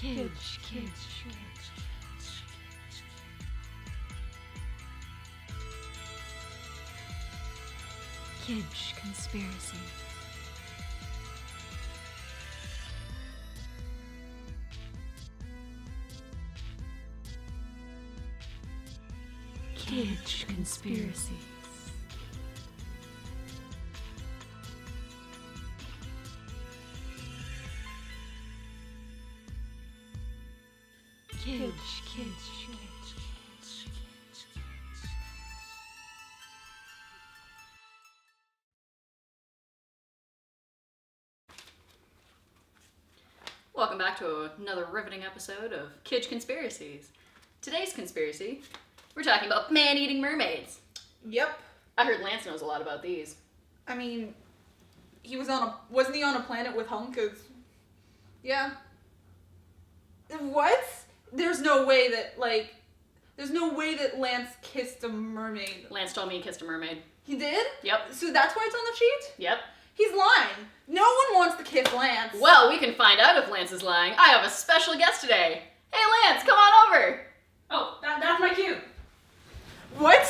Kidge. Kidge Conspiracies. Kidge Conspiracies. Kidge. Welcome back to another riveting episode of Kidge Conspiracies. Today's conspiracy, we're talking about man-eating mermaids. Yep. I heard Lance knows a lot about these. I mean, wasn't he on a planet with Hunk? Yeah. What? There's no way that Lance kissed a mermaid. Lance told me he kissed a mermaid. He did? Yep. So that's why it's on the sheet? Yep. He's lying. No one wants to kiss Lance. Well, we can find out if Lance is lying. I have a special guest today. Hey, Lance, come on over. Oh, that's my cue. What?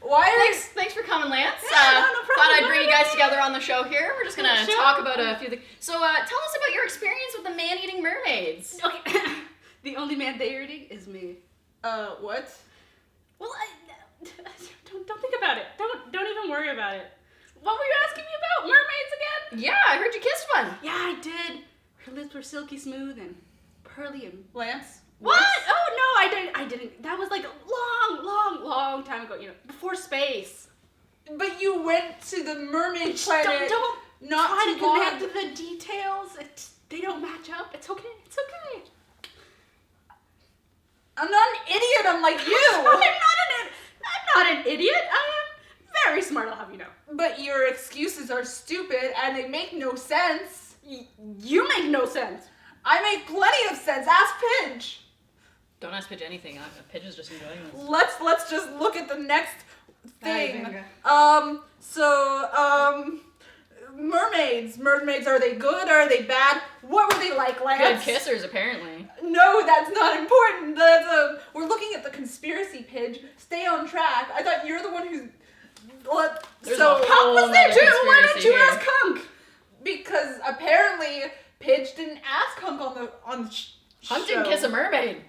Why Thanks for coming, Lance. Yeah, no problem. Thought I'd bring you guys together on the show here. We're just gonna talk about a few things. So, tell us about your experience with the man-eating mermaids. Okay. The only man they eating is me. What? Well, don't think about it. Don't even worry about it. What were you asking me about? Mermaids again? Yeah, I heard you kissed one. Yeah, I did. Her lips were silky smooth and pearly and... Lance? What? Oh, no, I didn't. That was like a long time ago, before space. But you went to the mermaid planet. Don't not try too to long. connect the details. They don't match up. It's okay. I'm not an idiot. I'm like you. I'm not an idiot. I am very smart, I'll have you know. But your excuses are stupid and they make no sense. You make no sense. I make plenty of sense. Ask Pidge. Don't ask Pidge anything. Pidge is just enjoying this. Let's just look at the next thing. Alright, Mermaids. Mermaids, are they good? Are they bad? What were they like, Good Lance? kissers, apparently. No, that's not important. We're looking at the conspiracy, Pidge. Stay on track. I thought you're the one who's... There's so a Hunk whole was there nother too. Why didn't conspiracy you here. ask Hunk? Because apparently Pidge didn't ask Hunk on the Hunk show. didn't kiss a mermaid.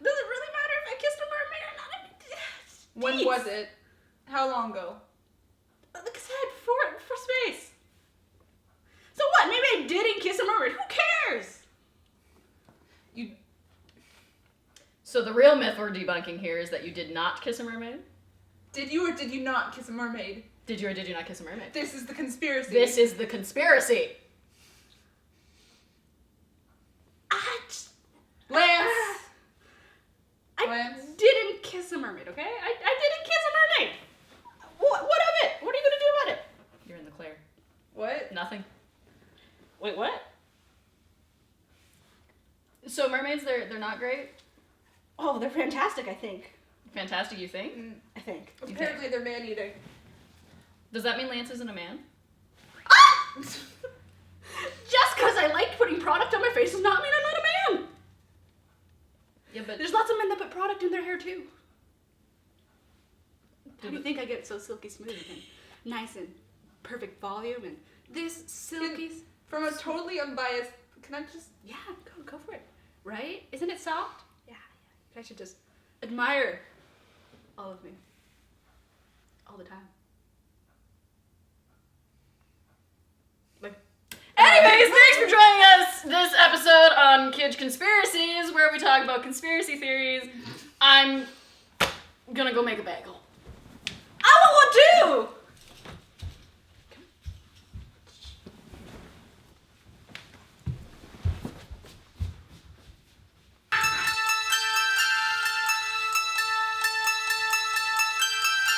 Does it really matter if I kissed a mermaid or not? I mean, When was it? How long ago? Like I said, for space. So what? Maybe I didn't kiss a mermaid. Who cares? So the real myth we're debunking here is that you did not kiss a mermaid? Did you or did you not kiss a mermaid? Did you or did you not kiss a mermaid? This is the conspiracy. This is the conspiracy. Lance. I Lance? didn't kiss a mermaid, okay? I didn't kiss a mermaid. What of it? What are you gonna do about it? You're in the clear. What? Nothing. Wait, what? So mermaids, they're not great? Oh, they're fantastic, I think. Fantastic, you think? I think. Apparently they're man-eating. Does that mean Lance isn't a man? Just because I liked putting product on my face does not mean I'm not a man. Yeah, but There's lots of men that put product in their hair too. How do you think I get so silky smooth and nice and perfect volume and this silky... From a totally unbiased... Can I just... Yeah, go for it. Right? Isn't it soft? Yeah. I should just admire all of me. All the time. anyways, thanks for joining us this episode on Kidge Conspiracies, where we talk about conspiracy theories. I'm gonna go make a bagel. I want one too!